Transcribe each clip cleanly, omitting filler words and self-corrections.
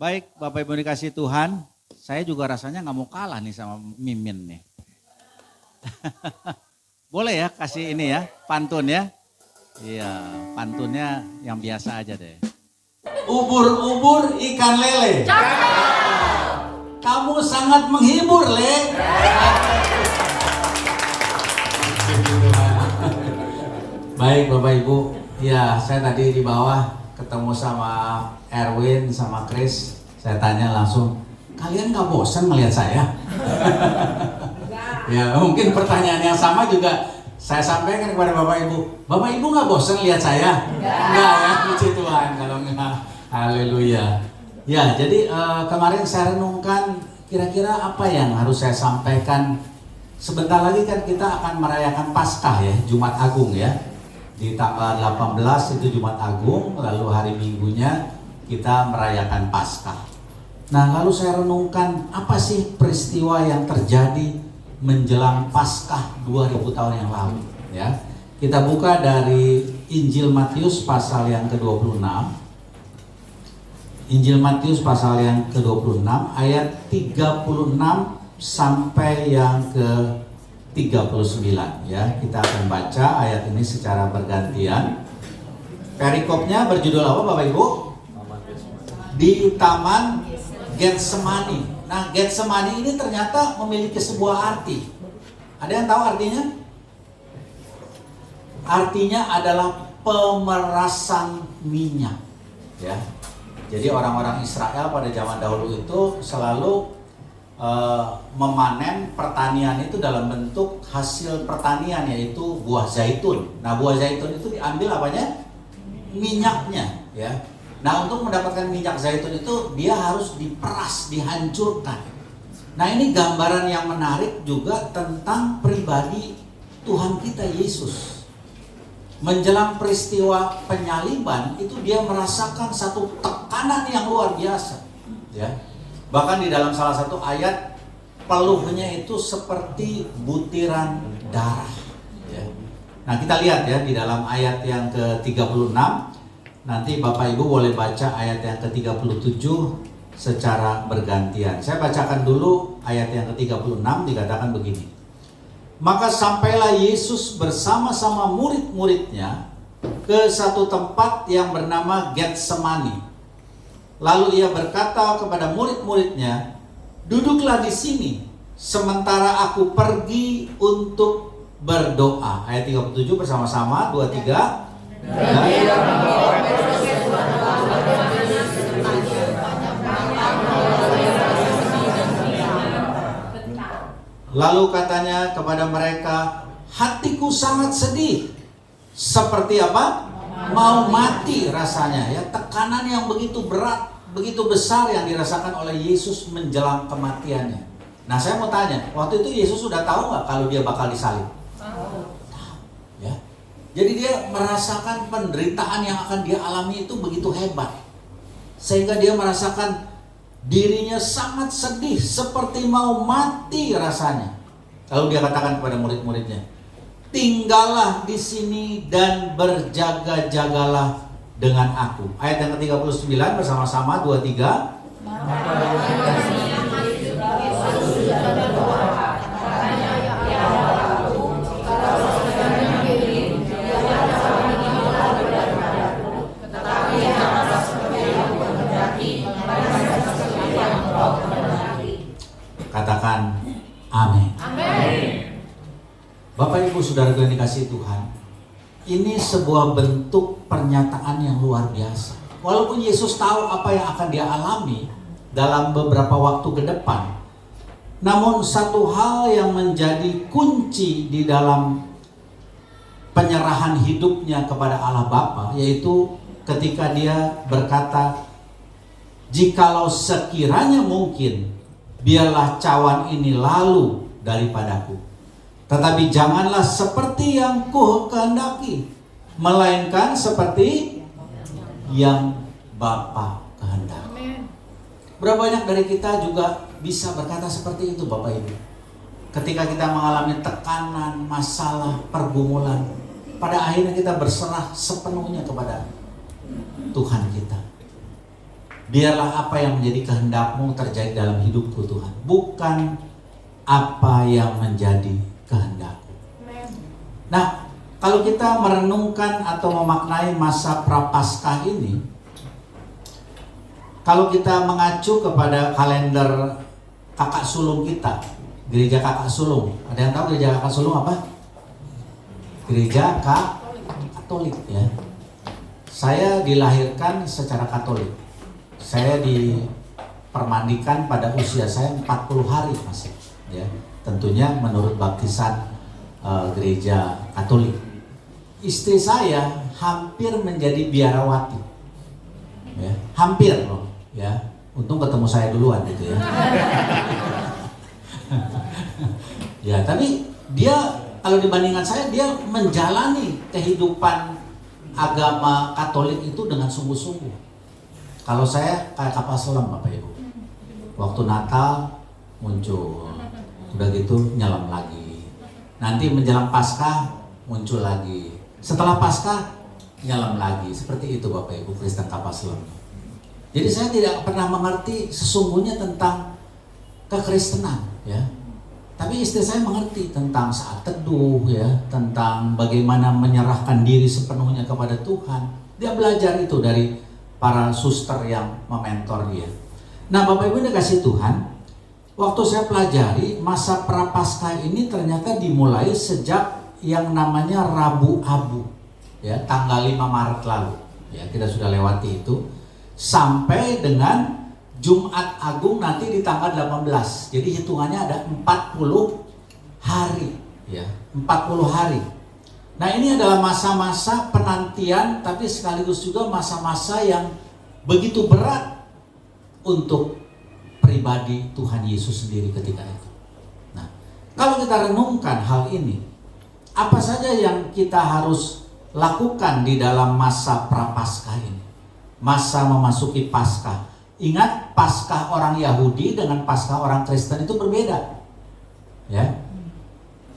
Baik, Bapak Ibu dikasih Tuhan, saya juga rasanya nggak mau kalah nih sama Mimin nih. Boleh ya kasih ini ya, pantun ya. Iya, pantunnya yang biasa aja deh. Ubur-ubur ikan lele. Kamu sangat menghibur, Le. Baik Bapak Ibu, ya saya tadi di bawah ketemu sama Erwin sama Chris. Saya tanya langsung, kalian gak bosan melihat saya? Ya mungkin pertanyaan yang sama juga saya sampaikan kepada Bapak Ibu. Bapak Ibu gak bosan lihat saya? Enggak ya, puji Tuhan kalau enggak. Haleluya. Ya jadi kemarin saya renungkan kira-kira apa yang harus saya sampaikan. Sebentar lagi kan kita akan merayakan Paskah ya, Jumat Agung ya. Di tanggal 18 itu Jumat Agung, lalu hari Minggunya kita merayakan Paskah. Nah lalu saya renungkan apa sih peristiwa yang terjadi menjelang Paskah 2000 tahun yang lalu ya. Kita buka dari Injil Matius pasal yang ke-26. Injil Matius pasal yang ke-26 ayat 36 sampai yang ke-39 ya. Kita akan baca ayat ini secara bergantian. Perikopnya berjudul apa Bapak Ibu? Di Taman Getsemani. Nah, Getsemani ini ternyata memiliki sebuah arti. Ada yang tahu artinya? Artinya adalah pemerasan minyak ya. Jadi orang-orang Israel pada zaman dahulu itu selalu memanen pertanian itu dalam bentuk hasil pertanian, yaitu buah zaitun. Nah, buah zaitun itu diambil apanya? Minyaknya ya. Nah, untuk mendapatkan minyak zaitun itu dia harus diperas, dihancurkan. Nah, ini gambaran yang menarik juga tentang pribadi Tuhan kita Yesus. Menjelang peristiwa penyaliban itu dia merasakan satu tekanan yang luar biasa ya. Bahkan di dalam salah satu ayat, peluhnya itu seperti butiran darah ya. Nah, kita lihat ya di dalam ayat yang ke-36. Nanti Bapak Ibu boleh baca ayat yang ke-37 secara bergantian. Saya bacakan dulu ayat yang ke-36, dikatakan begini. Maka sampailah Yesus bersama-sama murid-muridnya ke satu tempat yang bernama Getsemani. Lalu ia berkata kepada murid-muridnya, duduklah di sini sementara aku pergi untuk berdoa. Ayat 37 bersama-sama, 2, 3. Lalu katanya kepada mereka, hatiku sangat sedih. Seperti apa? Mau mati rasanya ya. Tekanan yang begitu berat, begitu besar yang dirasakan oleh Yesus menjelang kematiannya. Nah, saya mau tanya, waktu itu Yesus sudah tahu nggak kalau dia bakal disalib? Tahu. Ya. Jadi dia merasakan penderitaan yang akan dia alami itu begitu hebat. Sehingga dia merasakan dirinya sangat sedih, seperti mau mati rasanya. Lalu dia katakan kepada murid-muridnya, tinggallah di sini dan berjaga-jagalah dengan aku. Ayat yang ke-39 bersama-sama, 2, 3. Katakan amin. Bapak Ibu Saudara yang dikasihi Tuhan, ini sebuah bentuk pernyataan yang luar biasa. Walaupun Yesus tahu apa yang akan dia alami dalam beberapa waktu ke depan, namun satu hal yang menjadi kunci di dalam penyerahan hidupnya kepada Allah Bapa, yaitu ketika dia berkata, jikalau sekiranya mungkin, biarlah cawan ini lalu daripadaku. Tetapi janganlah seperti yang kukehendaki, melainkan seperti yang Bapa kehendaki. Berapa banyak dari kita juga bisa berkata seperti itu Bapak Ibu. Ketika kita mengalami tekanan, masalah, pergumulan, pada akhirnya kita berserah sepenuhnya kepada Tuhan kita. biarlah apa yang menjadi kehendak-Mu terjadi dalam hidupku Tuhan, bukan apa yang menjadi kehendak-Ku. Nah, kalau kita merenungkan atau memaknai masa Prapaskah ini, kalau kita mengacu kepada kalender kakak sulung kita, gereja kakak sulung. Ada yang tahu gereja kakak sulung apa? Gereja Katolik ya. Saya dilahirkan secara Katolik. Saya dipermandikan pada usia saya 40 hari masih ya. Tentunya menurut baptisan gereja Katolik. Istri saya hampir menjadi biarawati. Ya, hampir loh ya. Untung ketemu saya duluan gitu ya. Ya, tapi dia kalau dibandingkan saya, dia menjalani kehidupan agama Katolik itu dengan sungguh-sungguh. Kalau saya kayak kapal selam Bapak Ibu. Waktu Natal muncul, udah gitu nyelam lagi. Nanti menjelang Paskah muncul lagi. Setelah Paskah nyelam lagi. Seperti itu Bapak Ibu Kristen kapal selam. Jadi saya tidak pernah mengerti sesungguhnya tentang kekristenan ya. Tapi istri saya mengerti tentang saat teduh ya, tentang bagaimana menyerahkan diri sepenuhnya kepada Tuhan. Dia belajar itu dari para suster yang mementor dia. Nah, Bapak Ibu dikasih Tuhan, waktu saya pelajari masa Prapaskah ini ternyata dimulai sejak yang namanya Rabu Abu ya, tanggal 5 Maret lalu. Ya, kita sudah lewati itu sampai dengan Jumat Agung nanti di tanggal 18. Jadi hitungannya ada 40 hari ya, 40 hari. Nah, ini adalah masa-masa penantian tapi sekaligus juga masa-masa yang begitu berat untuk pribadi Tuhan Yesus sendiri ketika itu. Nah, kalau kita renungkan hal ini, apa saja yang kita harus lakukan di dalam masa Prapaskah ini? Masa memasuki Paskah. Ingat, Paskah orang Yahudi dengan Paskah orang Kristen itu berbeda. Ya.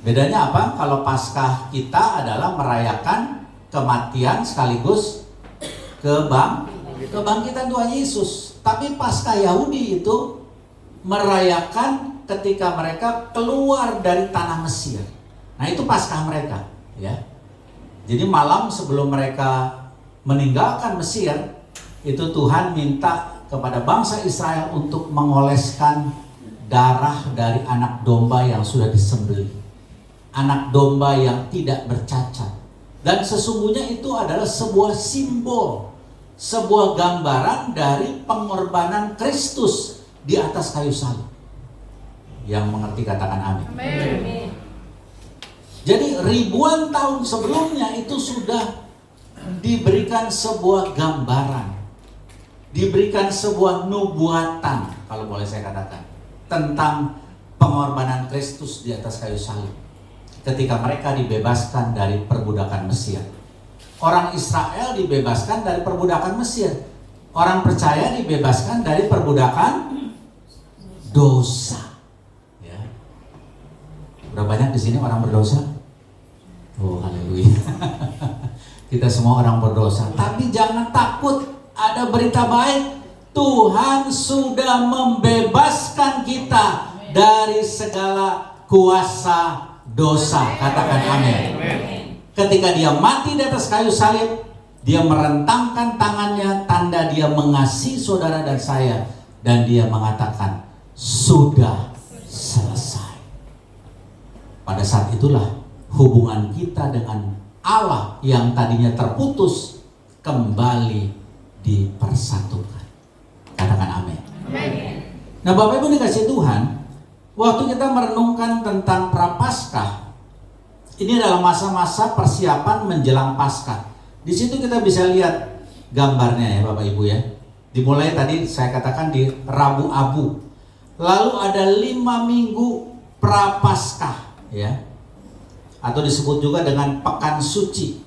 Bedanya apa? Kalau Paskah kita adalah merayakan kematian sekaligus kebangkitan Tuhan Yesus. Tapi Paskah Yahudi itu merayakan ketika mereka keluar dari tanah Mesir. Nah, itu Paskah mereka, ya. Jadi malam sebelum mereka meninggalkan Mesir, itu Tuhan minta kepada bangsa Israel untuk mengoleskan darah dari anak domba yang sudah disembelih, anak domba yang tidak bercacat. Dan sesungguhnya itu adalah sebuah simbol, sebuah gambaran dari pengorbanan Kristus di atas kayu salib. Yang mengerti katakan amin. Amin. Jadi ribuan tahun sebelumnya itu sudah diberikan sebuah gambaran, diberikan sebuah nubuatan, kalau boleh saya katakan, tentang pengorbanan Kristus di atas kayu salib ketika mereka dibebaskan dari perbudakan Mesir. Orang Israel dibebaskan dari perbudakan Mesir. Orang percaya dibebaskan dari perbudakan dosa. Ya. Berapa banyak di sini orang berdosa? Oh, haleluya. Kita semua orang berdosa. Tapi jangan takut, ada berita baik. Tuhan sudah membebaskan kita dari segala kuasa dosa. Katakan amin. Ketika dia mati di atas kayu salib, dia merentangkan tangannya, tanda dia mengasihi saudara dan saya, dan dia mengatakan sudah selesai. Pada saat itulah hubungan kita dengan Allah yang tadinya terputus kembali dipersatukan. Katakan amin. Nah, Bapak Ibu dikasih Tuhan, waktu kita merenungkan tentang Prapaskah, ini adalah masa-masa persiapan menjelang Paskah. Di situ kita bisa lihat gambarnya ya Bapak Ibu ya. Dimulai tadi saya katakan di Rabu Abu. Lalu ada 5 minggu Prapaskah ya. Atau disebut juga dengan Pekan Suci.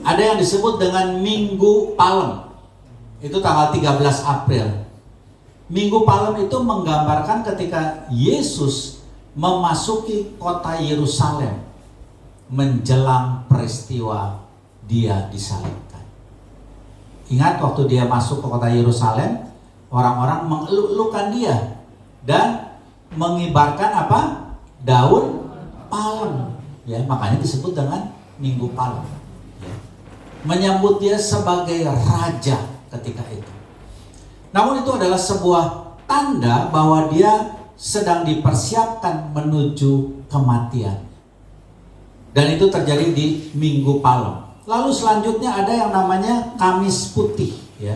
Ada yang disebut dengan Minggu Palem. Itu tanggal 13 April. Minggu Palem itu menggambarkan ketika Yesus memasuki kota Yerusalem menjelang peristiwa dia disalibkan. Ingat waktu dia masuk ke kota Yerusalem, orang-orang mengeluk-elukan dia dan mengibarkan apa? Daun palem. Ya, makanya disebut dengan Minggu Palem. Ya. Menyambut dia sebagai raja ketika itu. Namun itu adalah sebuah tanda bahwa dia sedang dipersiapkan menuju kematian. Dan itu terjadi di Minggu Palem. Lalu selanjutnya ada yang namanya Kamis Putih, ya.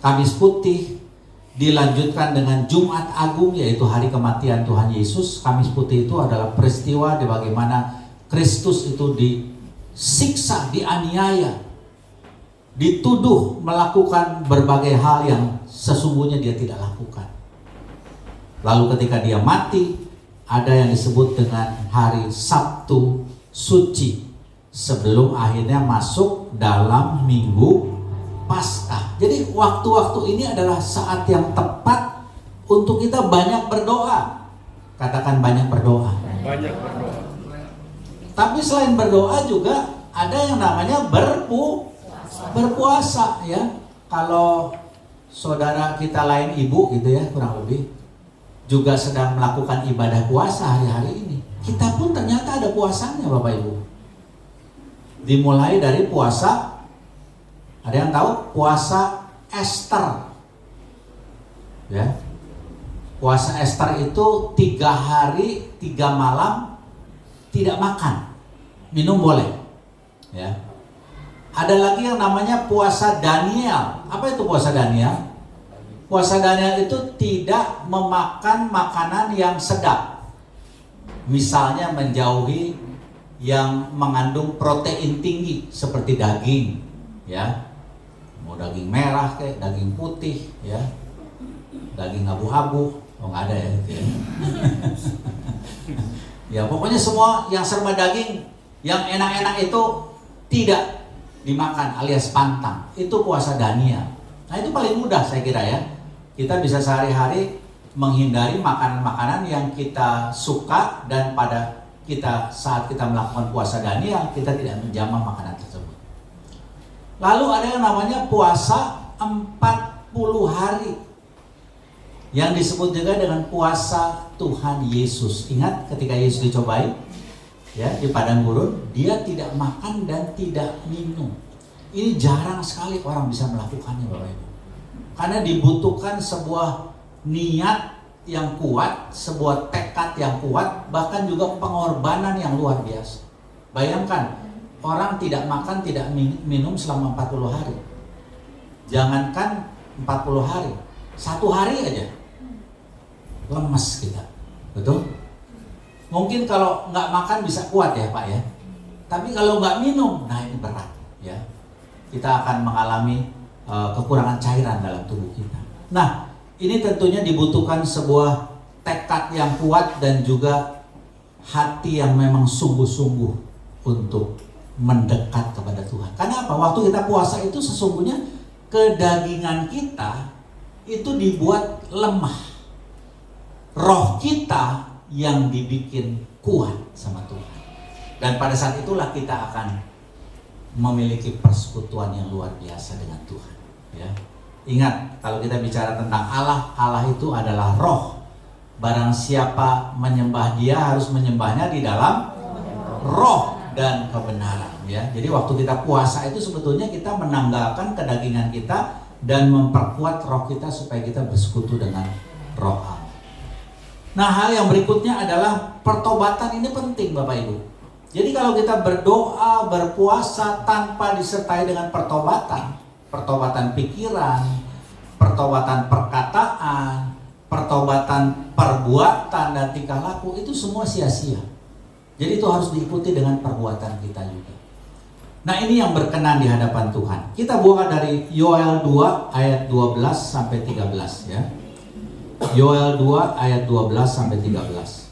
Kamis Putih dilanjutkan dengan Jumat Agung, yaitu hari kematian Tuhan Yesus. Kamis Putih itu adalah peristiwa di bagaimana Kristus itu disiksa, dianiaya, dituduh melakukan berbagai hal yang sesungguhnya dia tidak lakukan. Lalu ketika dia mati, ada yang disebut dengan hari Sabtu Suci, sebelum akhirnya masuk dalam Minggu Paskah. Jadi waktu-waktu ini adalah saat yang tepat untuk kita banyak berdoa. Katakan banyak berdoa. Banyak berdoa. Tapi selain berdoa juga ada yang namanya berpuasa, ya. Kalau saudara kita lain ibu gitu ya, kurang lebih juga sedang melakukan ibadah puasa hari-hari ini. Kita pun ternyata ada puasanya, Bapak Ibu. Dimulai dari puasa, ada yang tahu? Puasa Ester. Ya. Puasa Ester itu 3 hari 3 malam tidak makan, minum boleh. Ya. Ada lagi yang namanya puasa Daniel. Apa itu puasa Daniel? Puasa Daniel itu tidak memakan makanan yang sedap. Misalnya menjauhi yang mengandung protein tinggi seperti daging, ya. Mau daging merah kayak daging putih, ya. Daging abu-abu, oh nggak ada ya. Ya pokoknya semua yang serba daging, yang enak-enak itu tidak dimakan alias pantang. Itu puasa Daniel. Nah itu paling mudah saya kira ya. Kita bisa sehari-hari menghindari makanan-makanan yang kita suka, dan pada kita saat kita melakukan puasa Daniel kita tidak menjamah makanan tersebut. Lalu ada yang namanya puasa 40 hari yang disebut juga dengan puasa Tuhan Yesus. Ingat ketika Yesus dicobai ya di padang gurun, dia tidak makan dan tidak minum. Ini jarang sekali orang bisa melakukannya, Bapak Ibu. Karena dibutuhkan sebuah niat yang kuat, sebuah tekad yang kuat, bahkan juga pengorbanan yang luar biasa. Bayangkan, orang tidak makan, tidak minum selama 40 hari. Jangankan 40 hari, 1 hari aja lemes kita, betul? Mungkin kalau nggak makan bisa kuat ya Pak ya, tapi kalau nggak minum, nah ini berat ya. Kita akan mengalami kekurangan cairan dalam tubuh kita. Nah, ini tentunya dibutuhkan sebuah tekad yang kuat dan juga hati yang memang sungguh-sungguh untuk mendekat kepada Tuhan. Karena apa? Waktu kita puasa itu sesungguhnya kedagingan kita itu dibuat lemah. Roh kita yang dibikin kuat sama Tuhan. Dan pada saat itulah kita akan memiliki persekutuan yang luar biasa dengan Tuhan. Ya. Ingat, kalau kita bicara tentang Allah, Allah itu adalah roh. Barang siapa menyembah dia harus menyembahnya di dalam roh dan kebenaran. Ya. Jadi waktu kita puasa itu sebetulnya kita menanggalkan kedagingan kita dan memperkuat roh kita supaya kita bersekutu dengan roh Allah. Nah, hal yang berikutnya adalah pertobatan. Ini penting Bapak Ibu. Jadi kalau kita berdoa, berpuasa tanpa disertai dengan pertobatan, pertobatan pikiran, pertobatan perkataan, pertobatan perbuatan dan tingkah laku, itu semua sia-sia. Jadi itu harus diikuti dengan perbuatan kita juga. Nah, ini yang berkenan di hadapan Tuhan. Kita buka dari Yoel 2 ayat 12 sampai 13 ya. Yoel 2 ayat 12 sampai 13.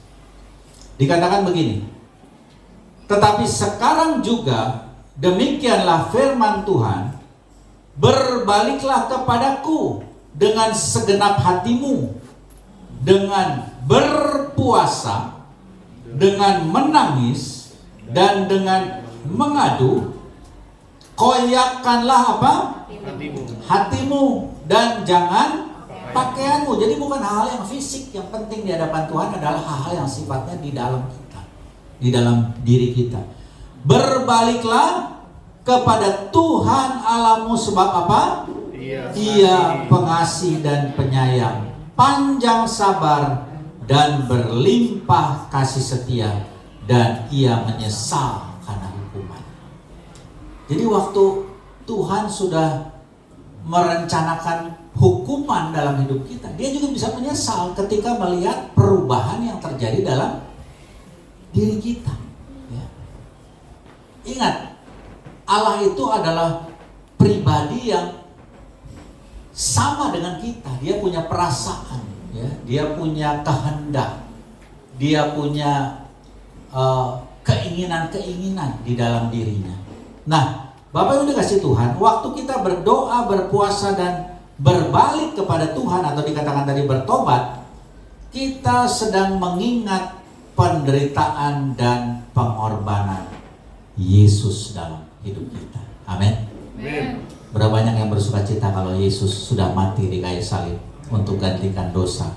Dikatakan begini. Tetapi sekarang juga demikianlah firman Tuhan, berbaliklah kepadaku dengan segenap hatimu, dengan berpuasa, dengan menangis, dan dengan mengadu, Koyakkanlah apa? Hatimu. Hatimu dan jangan pakaianmu. Jadi bukan hal yang fisik, yang penting di hadapan Tuhan adalah hal-hal yang sifatnya di dalam kita, di dalam diri kita. Berbaliklah kepada Tuhan Allahmu sebab apa? Ia pengasih dan penyayang, panjang sabar dan berlimpah kasih setia, dan ia menyesal karena hukuman. Jadi waktu Tuhan sudah merencanakan hukuman dalam hidup kita, dia juga bisa menyesal ketika melihat perubahan yang terjadi dalam diri kita. Ya. Ingat, Allah itu adalah pribadi yang sama dengan kita. Dia punya perasaan, ya. Dia punya kehendak, dia punya keinginan-keinginan di dalam dirinya. Nah, Bapak Ibu dikasih Tuhan, waktu kita berdoa, berpuasa dan berbalik kepada Tuhan, atau dikatakan tadi bertobat, kita sedang mengingat penderitaan dan pengorbanan Yesus dalam hidup kita. Amin. Berapa banyak yang bersuka cita kalau Yesus sudah mati di kayu salib untuk gantikan dosa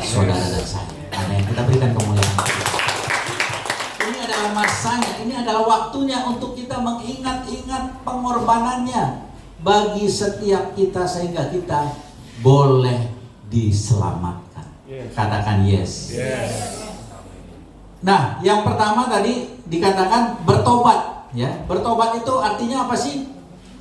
saudara dan saya. Amin. Kita berikan kemuliaan. Ini adalah masanya, ini adalah waktunya untuk kita mengingat-ingat pengorbanannya bagi setiap kita sehingga kita boleh diselamatkan. Katakan yes. Nah, yang pertama tadi dikatakan bertobat, ya. Bertobat itu artinya apa sih?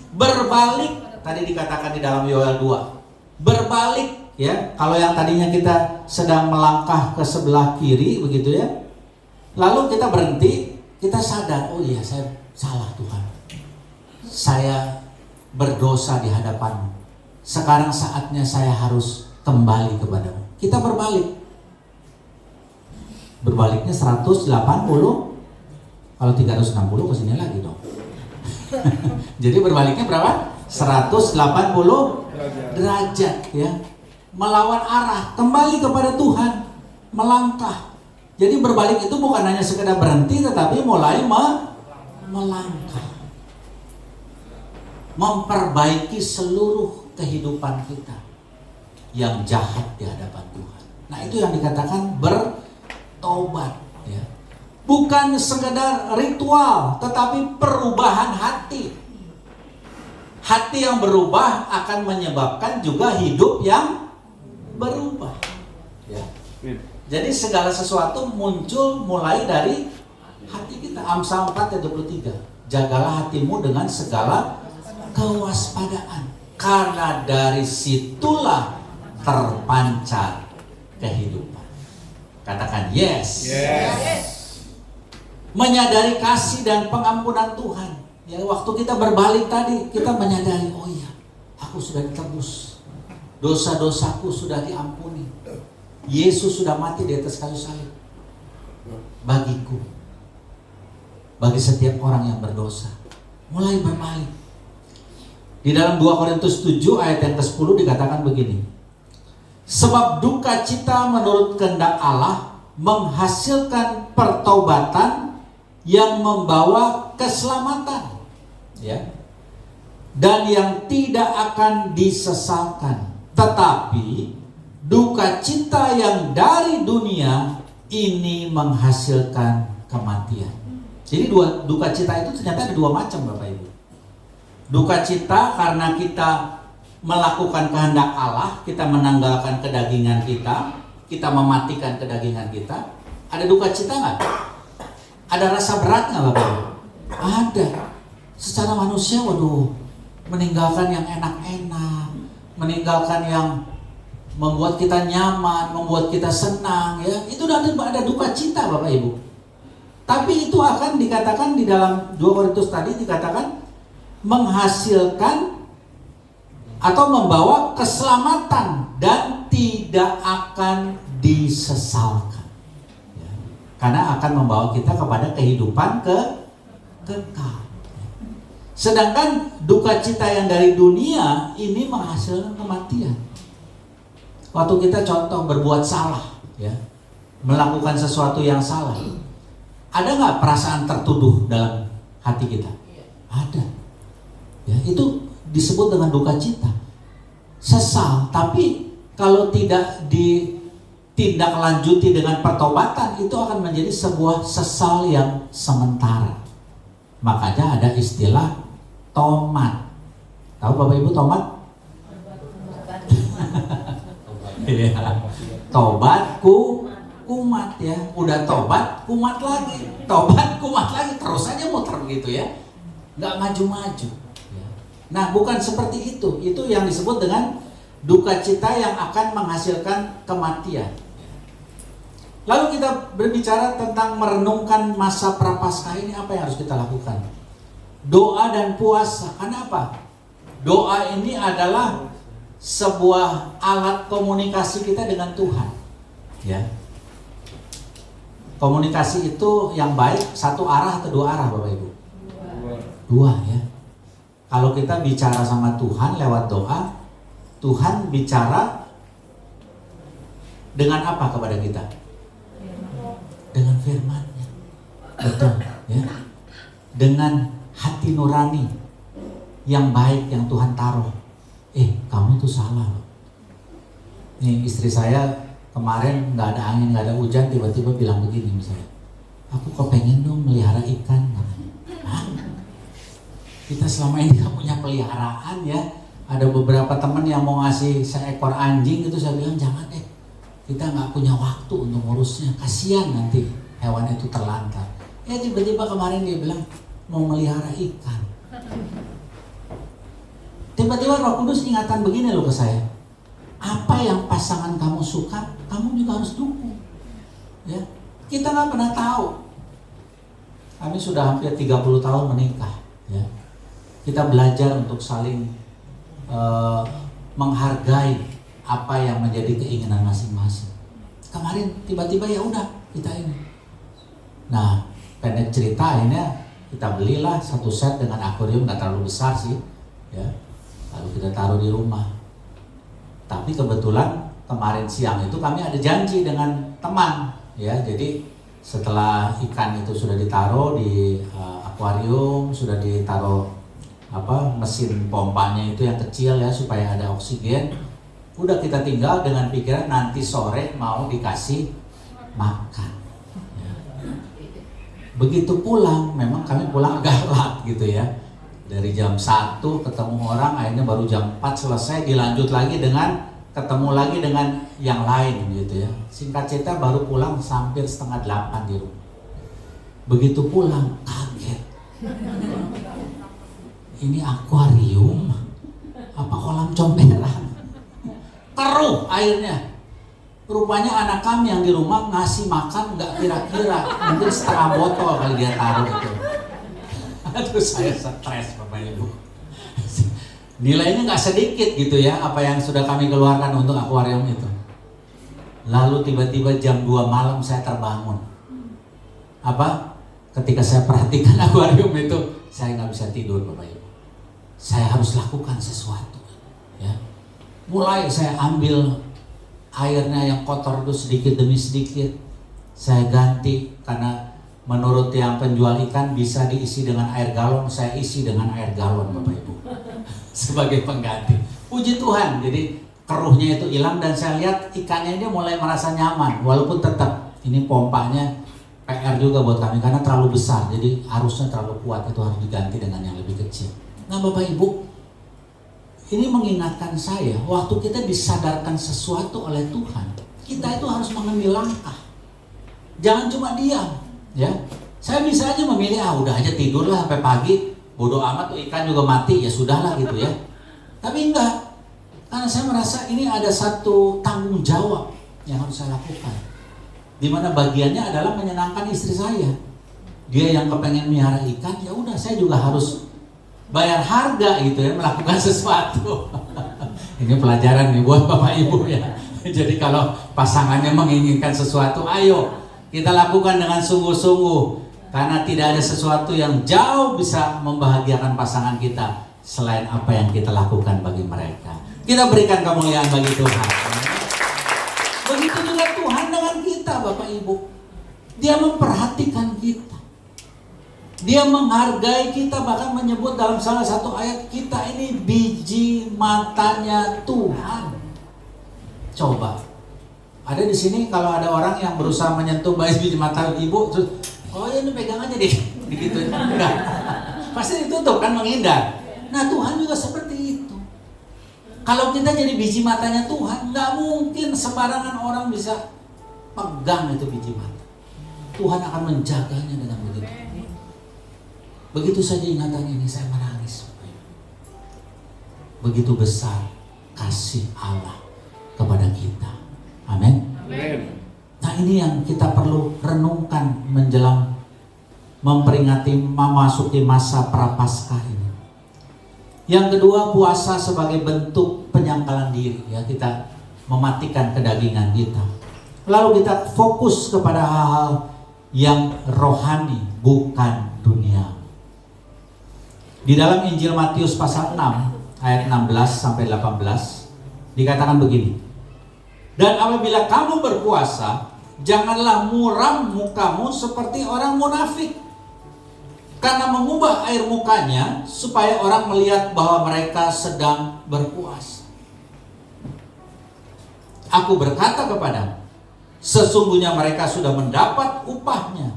Berbalik, tadi dikatakan di dalam Yoel 2. Berbalik, ya. Kalau yang tadinya kita sedang melangkah ke sebelah kiri begitu ya. Lalu kita berhenti, kita sadar, oh iya saya salah Tuhan. Saya berdosa di hadapan-Mu. Sekarang saatnya saya harus kembali kepadamu. Kita berbalik. Berbaliknya 180, kalau 360 ke sini lagi dong. Jadi berbaliknya berapa? 180 derajat, ya. Melawan arah, kembali kepada Tuhan, melangkah. Jadi berbalik itu bukan hanya sekedar berhenti, tetapi mulai melangkah. Memperbaiki seluruh kehidupan kita yang jahat di hadapan Tuhan. Nah, itu yang dikatakan bertobat, ya. Bukan sekedar ritual, tetapi perubahan hati. Hati yang berubah akan menyebabkan juga hidup yang berubah, ya. Jadi segala sesuatu muncul mulai dari hati kita. Amsal 4:23. Jagalah hatimu dengan segala kewaspadaan, karena dari situlah terpancar kehidupan. Katakan yes. Menyadari kasih dan pengampunan Tuhan. Ya, waktu kita berbalik tadi, kita menyadari, oh iya, aku sudah ditebus, dosa-dosaku sudah diampuni. Yesus sudah mati di atas kayu salib bagiku, bagi setiap orang yang berdosa. Mulai berbalik. Di dalam 2 Korintus 7 ayat yang ke-10 dikatakan begini. Sebab duka cita menurut kehendak Allah menghasilkan pertobatan yang membawa keselamatan, ya. Dan yang tidak akan disesalkan. Tetapi duka cita yang dari dunia ini menghasilkan kematian. Jadi duka cita itu ternyata ada dua macam, Bapak Ibu. Duka cita karena kita melakukan kehendak Allah, kita menanggalkan kedagingan kita mematikan kedagingan kita. Ada duka cita nggak? Ada rasa berat nggak, Bapak Ibu? Ada. Secara manusia, waduh, meninggalkan yang enak-enak, meninggalkan yang membuat kita nyaman, membuat kita senang, ya. Itu ada duka cita, Bapak Ibu. Tapi itu akan dikatakan di dalam 2 Korintus tadi dikatakan menghasilkan atau membawa keselamatan dan tidak akan disesalkan, ya. Karena akan membawa kita kepada kehidupan kekal. Sedangkan duka cita yang dari dunia ini menghasilkan kematian. Waktu kita contoh berbuat salah, ya, melakukan sesuatu yang salah, ada nggak perasaan tertuduh dalam hati kita? Ada. Ya, itu disebut dengan duka cita. Sesal, tapi kalau tidak ditindaklanjuti dengan pertobatan, itu akan menjadi sebuah sesal yang sementara. Makanya ada istilah tomat. Tahu Bapak Ibu tomat? Tobat kumat ya. Udah tobat kumat lagi, tobat kumat lagi, terus aja muter begitu ya. Nggak maju-maju. Nah, bukan seperti itu. Itu yang disebut dengan duka cita yang akan menghasilkan kematian. Lalu kita berbicara tentang merenungkan masa prapaskah ini, apa yang harus kita lakukan? Doa dan puasa. Kenapa? Doa ini adalah sebuah alat komunikasi kita dengan Tuhan. Ya. Komunikasi itu yang baik satu arah atau dua arah, Bapak Ibu? Dua ya. Kalau kita bicara sama Tuhan lewat doa, Tuhan bicara dengan apa kepada kita? Dengan firman-Nya. Betul ya. Dengan hati nurani yang baik yang Tuhan taruh. Kamu tuh salah. Nih istri saya kemarin nggak ada angin, nggak ada hujan, tiba-tiba bilang begini misalnya, aku kepengen dong melihara ikan. Hah? Kita selama ini nggak punya peliharaan ya. Ada beberapa teman yang mau ngasih seekor anjing gitu, saya bilang jangan deh. Kita nggak punya waktu untuk ngurusnya, kasihan nanti hewan itu terlantar. Tiba-tiba kemarin dia bilang mau melihara ikan. Tiba-tiba Roh Kudus ingatan begini loh ke saya. Apa yang pasangan kamu suka, kamu juga harus dukung. Ya, kita nggak pernah tahu. Kami sudah hampir 30 tahun menikah. Ya. Kita belajar untuk saling menghargai apa yang menjadi keinginan masing-masing. Kemarin tiba-tiba ya udah kita ini. Nah, pendek cerita akhirnya kita belilah satu set dengan akuarium, nggak terlalu besar sih, ya. Lalu kita taruh di rumah. Tapi kebetulan kemarin siang itu kami ada janji dengan teman, ya. Jadi setelah ikan itu sudah ditaruh di akuarium, sudah ditaruh mesin pompanya itu yang kecil ya supaya ada oksigen. Udah kita tinggal dengan pikiran nanti sore mau dikasih makan. Ya. Begitu pulang, memang kami pulang agak telat gitu ya. Dari jam 1 ketemu orang, akhirnya baru jam 4 selesai, dilanjut lagi dengan ketemu lagi dengan yang lain gitu ya. Singkat cerita baru pulang hampir setengah 8 di rumah. Begitu pulang kaget. Ini akuarium apa kolam comberan? Keruh airnya. Rupanya anak kami yang di rumah ngasih makan nggak kira-kira, mungkin setengah botol kali dia taruh itu. Aduh, saya stres Bapak Ibu. Nilainya nggak sedikit gitu ya, apa yang sudah kami keluarkan untuk akuarium itu. Lalu tiba-tiba jam 2 malam saya terbangun. Ketika saya perhatikan akuarium itu, saya nggak bisa tidur Bapak Ibu. Saya harus lakukan sesuatu. Ya. Mulai saya ambil airnya yang kotor itu sedikit demi sedikit. Saya ganti karena menurut yang penjual ikan bisa diisi dengan air galon, saya isi dengan air galon Bapak Ibu sebagai pengganti. Puji Tuhan, jadi keruhnya itu hilang dan saya lihat ikannya ini mulai merasa nyaman. Walaupun tetap ini pompanya PR juga buat kami karena terlalu besar, jadi arusnya terlalu kuat, itu harus diganti dengan yang lebih kecil. Nah Bapak Ibu, ini mengingatkan saya, waktu kita disadarkan sesuatu oleh Tuhan, kita itu harus mengambil langkah. Jangan cuma diam. Ya, saya bisa aja memilih udah aja tidurlah sampai pagi, bodoh amat tuh ikan juga mati, ya sudahlah gitu ya. Tapi enggak, karena saya merasa ini ada satu tanggung jawab yang harus saya lakukan. Dimana bagiannya adalah menyenangkan istri saya. Dia yang kepengen melihara ikan, ya udah saya juga harus bayar harga gitu ya, melakukan sesuatu. Ini pelajaran nih buat Bapak Ibu ya. Jadi kalau pasangannya menginginkan sesuatu, ayo kita lakukan dengan sungguh-sungguh, karena tidak ada sesuatu yang jauh bisa membahagiakan pasangan kita selain apa yang kita lakukan bagi mereka. Kita berikan kemuliaan bagi Tuhan. Begitu juga Tuhan dengan kita Bapak Ibu. Dia memperhatikan kita. Dia menghargai kita, bahkan menyebut dalam salah satu ayat, kita ini biji matanya Tuhan. Coba, ada di sini kalau ada orang yang berusaha menyentuh biji mata ibu, terus, oh ya ini pegang aja deh, gitu. Enggak. Pasti ditutup kan, menghindar. Nah Tuhan juga seperti itu. Kalau kita jadi biji matanya Tuhan, nggak mungkin sembarangan orang bisa pegang itu biji mata. Tuhan akan menjaganya dengan begitu. Begitu saja ingatan ini saya menangis. Begitu besar kasih Allah kepada kita. Amin. Nah ini yang kita perlu renungkan menjelang memperingati memasuki masa prapaskah ini. Yang kedua, puasa sebagai bentuk penyangkalan diri, ya, kita mematikan kedagingan kita. Lalu kita fokus kepada hal-hal yang rohani, bukan dunia. Di dalam Injil Matius pasal 6 ayat 16 sampai 18 dikatakan begini. Dan apabila kamu berpuasa, janganlah muram mukamu seperti orang munafik, karena mengubah air mukanya supaya orang melihat bahwa mereka sedang berpuasa. Aku berkata kepadamu, sesungguhnya mereka sudah mendapat upahnya.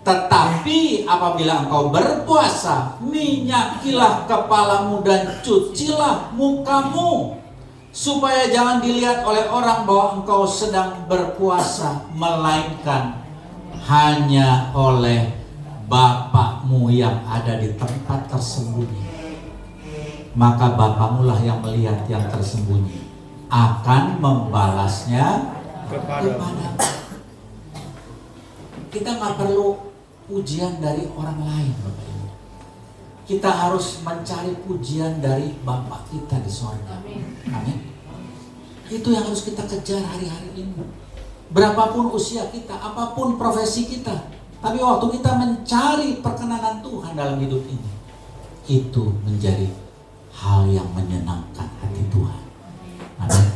Tetapi apabila engkau berpuasa, minyakilah kepalamu dan cucilah mukamu, supaya jangan dilihat oleh orang bahwa engkau sedang berpuasa, melainkan hanya oleh Bapakmu yang ada di tempat tersembunyi. Maka Bapakmu lah yang melihat yang tersembunyi, akan membalasnya kepadamu. Kita nggak perlu pujian dari orang lain, Bapak Ibu. Kita harus mencari pujian dari Bapa kita di sorga. Amin. Itu yang harus kita kejar hari-hari ini. Berapapun usia kita, apapun profesi kita, tapi waktu kita mencari perkenanan Tuhan dalam hidup ini, itu menjadi hal yang menyenangkan hati Tuhan. Amin.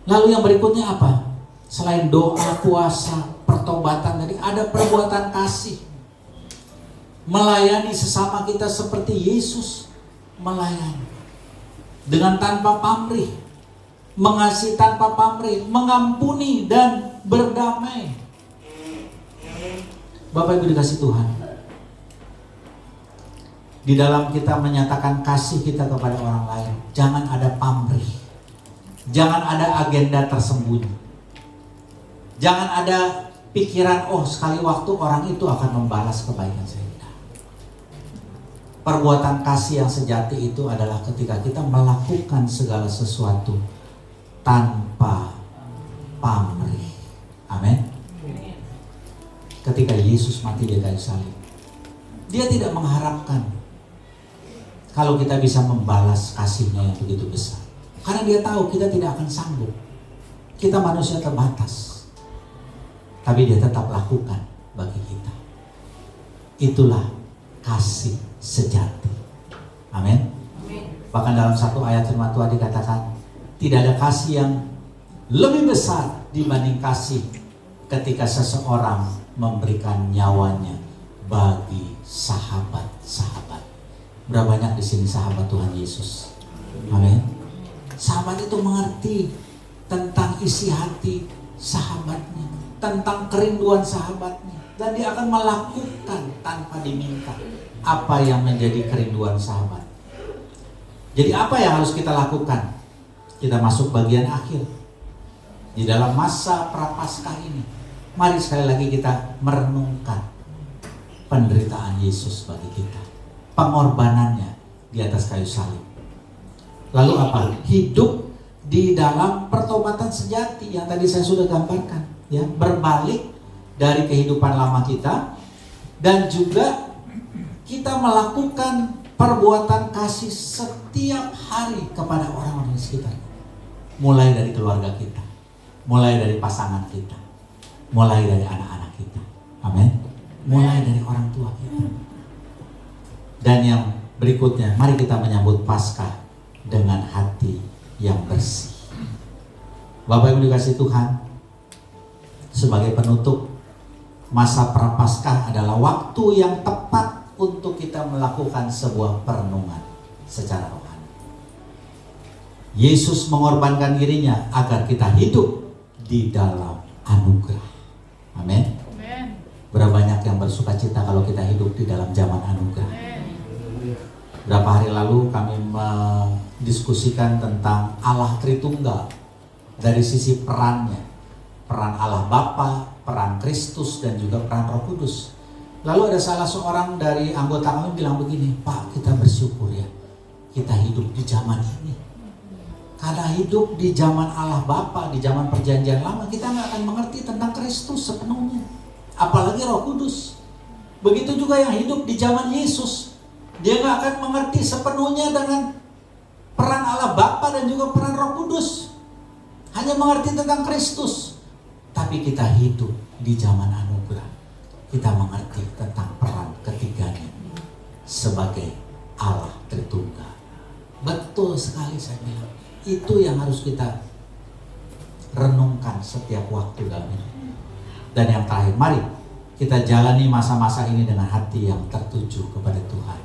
Lalu yang berikutnya apa? Selain doa, puasa, pertobatan tadi, ada perbuatan kasih. Melayani sesama kita seperti Yesus melayani. Dengan tanpa pamrih, mengasihi tanpa pamrih, mengampuni dan berdamai. Bapak Ibu dikasih Tuhan, di dalam kita menyatakan kasih kita kepada orang lain, jangan ada pamrih, jangan ada agenda tersembunyi, jangan ada pikiran, oh sekali waktu orang itu akan membalas kebaikan saya. Perbuatan kasih yang sejati itu adalah ketika kita melakukan segala sesuatu tanpa pamrih. Amin. Ketika Yesus mati di kayu salib, Dia tidak mengharapkan kalau kita bisa membalas kasih-Nya yang begitu besar, karena Dia tahu kita tidak akan sanggup. Kita manusia terbatas, tapi Dia tetap lakukan bagi kita. Itulah kasih sejati. Amin. Bahkan dalam satu ayat firman Tuhan dikatakan, tidak ada kasih yang lebih besar dibanding kasih ketika seseorang memberikan nyawanya bagi sahabat-sahabat. Berapa banyak di sini sahabat Tuhan Yesus? Amin. Sahabat itu mengerti tentang isi hati sahabatnya, tentang kerinduan sahabatnya, dan dia akan melakukan tanpa diminta apa yang menjadi kerinduan sahabat. Jadi apa yang harus kita lakukan? Kita masuk bagian akhir di dalam masa prapaskah ini. Mari sekali lagi kita merenungkan penderitaan Yesus bagi kita, pengorbanannya di atas kayu salib. Lalu apa? Hidup di dalam pertobatan sejati yang tadi saya sudah gambarkan, ya, berbalik dari kehidupan lama kita, dan juga kita melakukan perbuatan kasih setiap hari kepada orang-orang di sekitar. Mulai dari keluarga kita, mulai dari pasangan kita, mulai dari anak-anak kita. Amin. Mulai dari orang tua kita. Dan yang berikutnya, mari kita menyambut Paskah dengan hati yang bersih. Bapak Ibu dikasih Tuhan, sebagai penutup, Masa Prapaskah adalah waktu yang tepat untuk kita melakukan sebuah perenungan secara rohani. Yesus mengorbankan dirinya agar kita hidup di dalam anugerah. Amin. Berapa banyak yang bersuka cita kalau kita hidup di dalam zaman anugerah. Berapa hari lalu kami mendiskusikan tentang Allah Tritunggal dari sisi perannya. Peran Allah Bapa, peran Kristus, dan juga peran Roh Kudus. Lalu ada salah seorang dari anggota kami bilang begini, Pak, kita bersyukur ya, kita hidup di zaman ini. Karena hidup di zaman Allah Bapa, di zaman perjanjian lama, kita nggak akan mengerti tentang Kristus sepenuhnya. Apalagi Roh Kudus. Begitu juga yang hidup di zaman Yesus. Dia nggak akan mengerti sepenuhnya dengan peran Allah Bapa dan juga peran Roh Kudus. Hanya mengerti tentang Kristus. Tapi kita hidup di zaman anugerah. Kita mengerti tentang peran ketiganya sebagai Allah Tritunggal. Betul sekali saya bilang. Itu yang harus kita renungkan setiap waktu dalam hidup. Dan yang terakhir, mari kita jalani masa-masa ini dengan hati yang tertuju kepada Tuhan.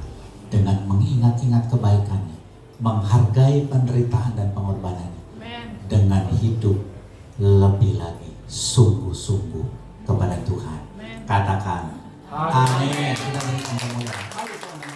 Dengan mengingat-ingat kebaikannya, menghargai penderitaan dan pengorbanannya. Dengan hidup lebih lagi sungguh-sungguh kepada Tuhan. Katakan amin. Kita berikan kemuliaan.